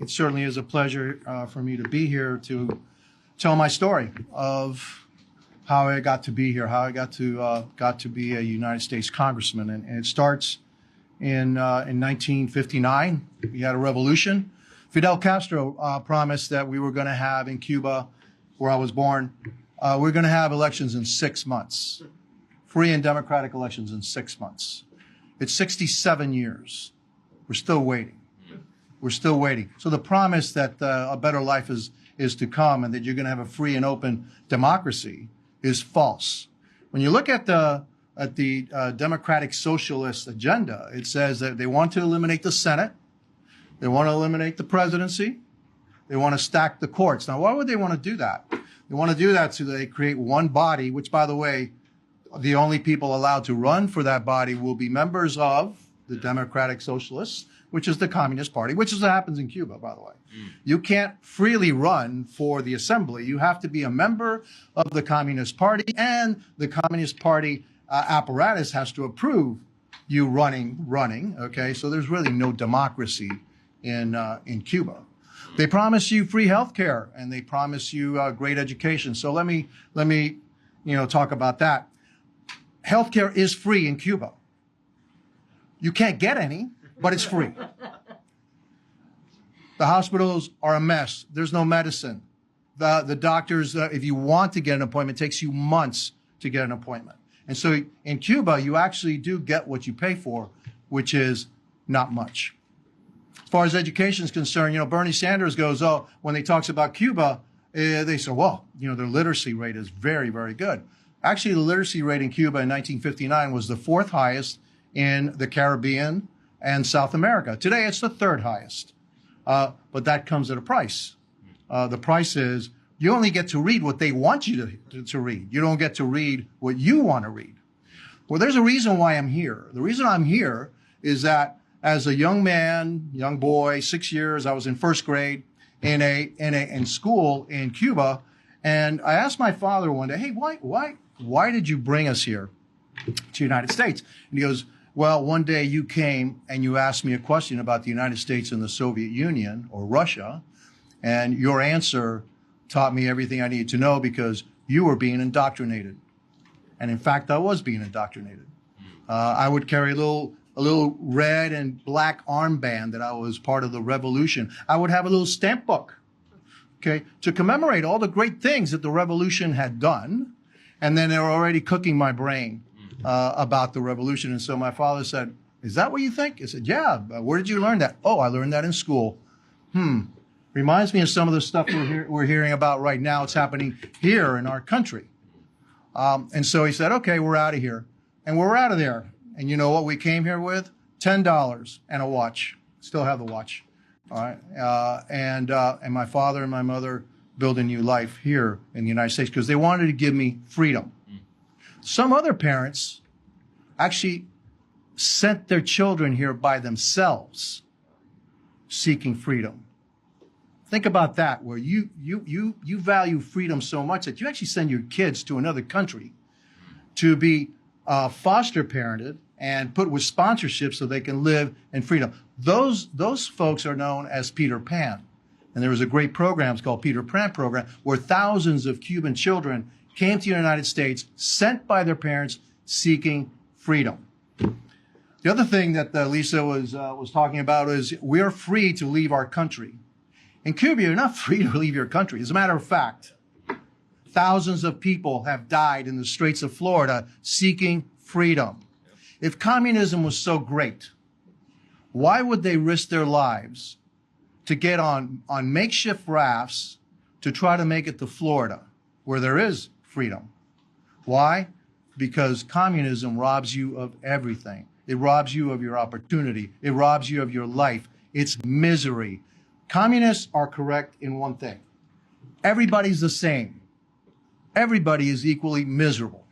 It certainly is a pleasure for me to be here to tell my story of how I got to be here, how I got to be a United States congressman. And it starts in 1959. We had a revolution. Fidel Castro promised that we were going to have in Cuba, where I was born, we're going to have elections in 6 months, free and democratic elections in 6 months. It's 67 years. We're still waiting. We're still waiting. So the promise that a better life is to come and that you're going to have a free and open democracy is false. When you look at the Democratic Socialist agenda, it says that they want to eliminate the Senate, they want to eliminate the presidency, they want to stack the courts. Now, why would they want to do that? They want to do that so that they create one body, which, by the way, the only people allowed to run for that body will be members of the Democratic Socialists, which is the Communist Party, which is what happens in Cuba, by the way. You can't freely run for the assembly. You have to be a member of the Communist Party, and the Communist Party apparatus has to approve you running, okay? So there's really no democracy in Cuba. They promise you free health care, and they promise you great education. So let me talk about that. Health care is free in Cuba. You can't get any, but it's free. The hospitals are a mess. There's no medicine. The doctors, if you want to get an appointment, it takes you months to get an appointment. And so in Cuba, you actually do get what you pay for, which is not much. As far as education is concerned, Bernie Sanders goes, when he talks about Cuba, they say, well, their literacy rate is very, very good. Actually, the literacy rate in Cuba in 1959 was the 4th highest in the Caribbean and South America. Today, it's the 3rd highest. But that comes at a price. The price is you only get to read what they want you to read. You don't get to read what you want to read. Well, there's a reason why I'm here. The reason I'm here is that as a young boy, 6 years, I was in 1st grade in school in Cuba, and I asked my father one day, hey, why did you bring us here to the United States? And he goes, well, one day you came and you asked me a question about the United States and the Soviet Union or Russia, and your answer taught me everything I needed to know because you were being indoctrinated. And in fact, I was being indoctrinated. I would carry a little red and black armband that I was part of the revolution. I would have a little stamp book, okay, to commemorate all the great things that the revolution had done. And then they were already cooking my brain about the revolution. And so my father said, is that what you think? I said, yeah. Where did you learn that? Oh, I learned that in school. Reminds me of some of the stuff we're hearing about right now. It's happening here in our country. And so he said, okay, we're out of here. And we're out of there. And you know what we came here with? $10 and a watch. Still have the watch. All right. And my father and my mother built a new life here in the United States because they wanted to give me freedom. Some other parents actually sent their children here by themselves, seeking freedom. Think about that, where you value freedom so much that you actually send your kids to another country to be foster parented and put with sponsorship so they can live in freedom. Those folks are known as Peter Pan. And there was a great program called Peter Pan program where thousands of Cuban children came to the United States, sent by their parents, seeking freedom. The other thing that Lisa was talking about is we are free to leave our country. In Cuba, you're not free to leave your country. As a matter of fact, thousands of people have died in the Straits of Florida seeking freedom. If communism was so great, why would they risk their lives to get on makeshift rafts to try to make it to Florida, where there is freedom? Why? Because communism robs you of everything. It robs you of your opportunity. It robs you of your life. It's misery. Communists are correct in one thing. Everybody's the same. Everybody is equally miserable.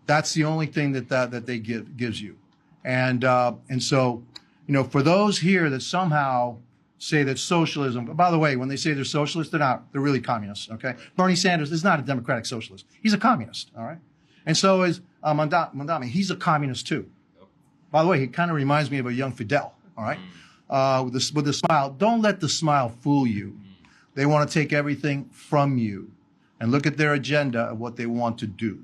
That's the only thing that they gives you. And so, for those here that somehow say that socialism, by the way, when they say they're socialists, they're not. They're really communists, okay? Bernie Sanders is not a democratic socialist. He's a communist, all right? And so is Mamdani. He's a communist too. By the way, he kind of reminds me of a young Fidel, all right? with the smile. Don't let the smile fool you. They want to take everything from you. And look at their agenda of what they want to do.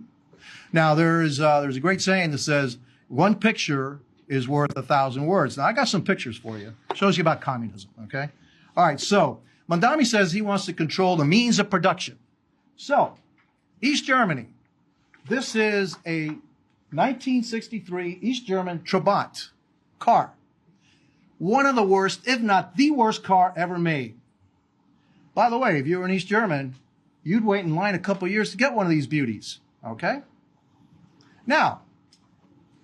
Now, there's a great saying that says, one picture is worth 1,000 words. Now, I got some pictures for you. Shows you about communism, okay? All right, so Mamdani says he wants to control the means of production. So, East Germany. This is a 1963 East German Trabant car. One of the worst, if not the worst car ever made. By the way, if you were in East Germany, you'd wait in line a couple of years to get one of these beauties, okay? Now,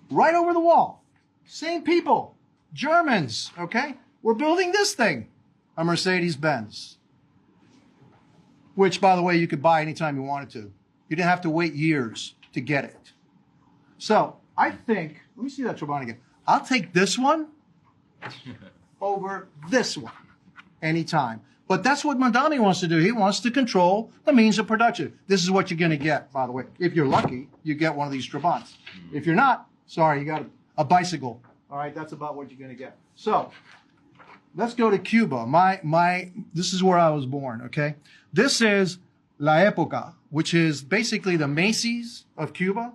right over the wall, same people, Germans, okay? We're building this thing, a Mercedes-Benz, which, by the way, you could buy anytime you wanted to. You didn't have to wait years to get it. So I think, let me see that Trabant again. I'll take this one over this one anytime. But that's what Mamdani wants to do. He wants to control the means of production. This is what you're going to get, by the way. If you're lucky, you get one of these Trabants. If you're not, sorry, you got a bicycle. All right, that's about what you're going to get. So let's go to Cuba. This is where I was born, okay? This is La Época, which is basically the Macy's of Cuba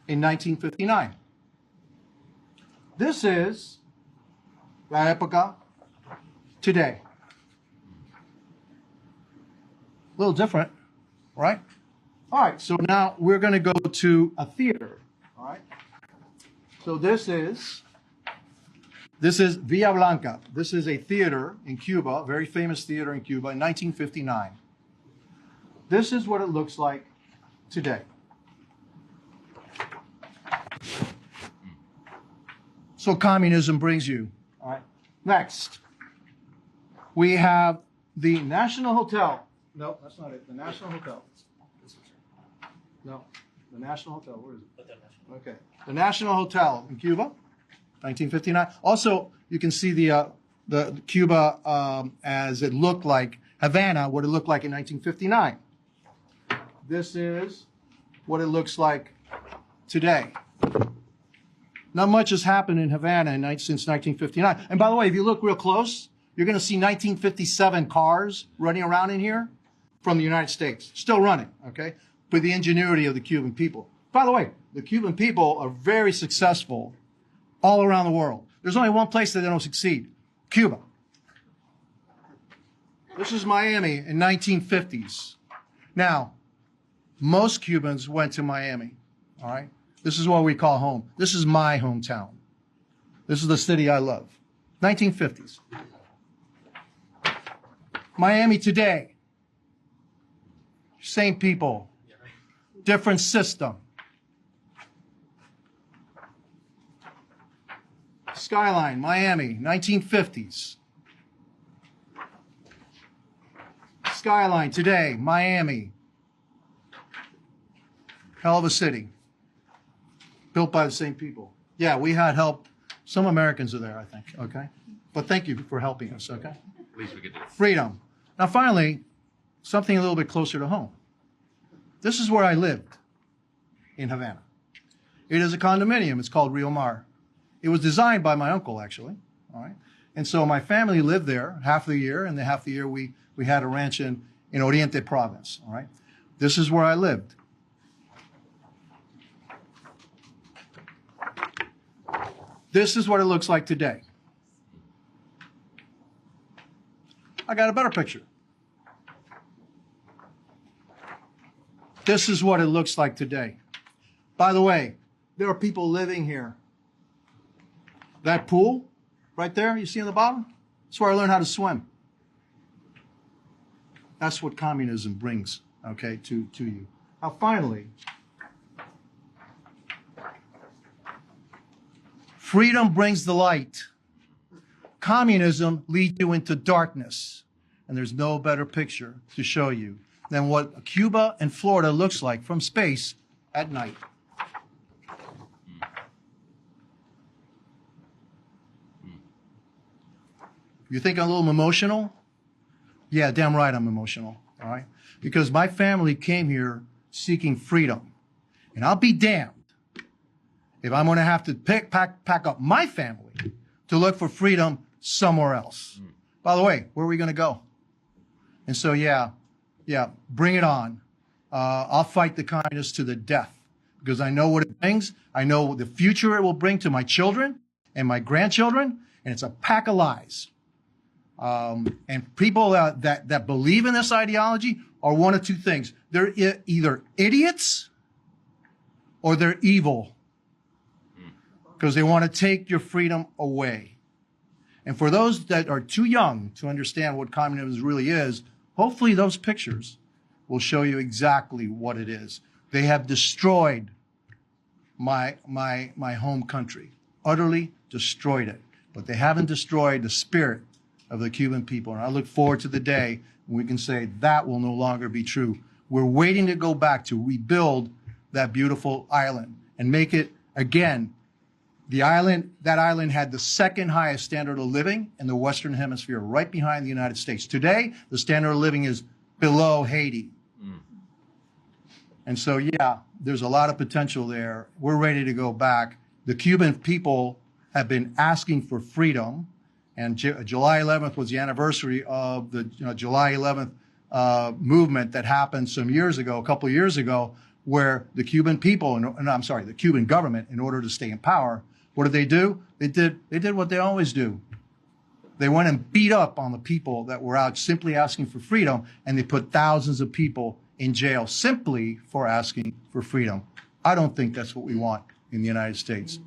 in 1959. This is La Época today. A little different, right? All right, so now we're going to go to a theater, all right? So this is Villa Blanca. This is a theater in Cuba, a very famous theater in Cuba in 1959. This is what it looks like today. So communism brings you, all right? Next, we have the National Hotel. No, that's not it. The National Hotel. No, the National Hotel. Where is it? Okay. The National Hotel in Cuba, 1959. Also, you can see the Cuba as it looked like, Havana, what it looked like in 1959. This is what it looks like today. Not much has happened in Havana since 1959. And by the way, if you look real close, you're going to see 1957 cars running around in here from the United States. Still running, okay? With the ingenuity of the Cuban people. By the way, the Cuban people are very successful all around the world. There's only one place that they don't succeed, Cuba. This is Miami in 1950s. Now, most Cubans went to Miami, all right? This is what we call home. This is my hometown. This is the city I love. 1950s. Miami today. Same people. Different system. Skyline, Miami, 1950s. Skyline today, Miami. Hell of a city. Built by the same people. Yeah, we had help. Some Americans are there, I think, okay? But thank you for helping us, okay? At least we could do it. Freedom. Now, finally, something a little bit closer to home. This is where I lived in Havana. It is a condominium. It's called Rio Mar. It was designed by my uncle, actually, all right? And so my family lived there half the year, and the half the year we had a ranch in Oriente province, all right? This is where I lived. This is what it looks like today. I got a better picture. This is what it looks like today. By the way, there are people living here. That pool right there, you see on the bottom? That's where I learned how to swim. That's what communism brings, okay, to you. Now, finally, freedom brings the light. Communism leads you into darkness. And there's no better picture to show you than what Cuba and Florida looks like from space at night. You think I'm a little emotional? Yeah, damn right I'm emotional, all right? Because my family came here seeking freedom. And I'll be damned if I'm going to have to pack up my family to look for freedom somewhere else. By the way, where are we going to go? And so, yeah, bring it on. I'll fight the communists to the death because I know what it brings. I know the future it will bring to my children and my grandchildren, and it's a pack of lies. And people that believe in this ideology are one of two things. They're either idiots or they're evil because they want to take your freedom away. And for those that are too young to understand what communism really is, hopefully those pictures will show you exactly what it is. They have destroyed my home country, utterly destroyed it. But they haven't destroyed the spirit of the Cuban people. And I look forward to the day when we can say that will no longer be true. We're waiting to go back to rebuild that beautiful island and make it again. That island had the second highest standard of living in the Western Hemisphere, right behind the United States. Today, the standard of living is below Haiti. And so, yeah, there's a lot of potential there. We're ready to go back. The Cuban people have been asking for freedom, and July 11th was the anniversary of the July 11th movement that happened some years ago, a couple of years ago, where the Cuban people, the Cuban government, in order to stay in power, what did they do? They did what they always do. They went and beat up on the people that were out simply asking for freedom, and they put thousands of people in jail simply for asking for freedom. I don't think that's what we want in the United States.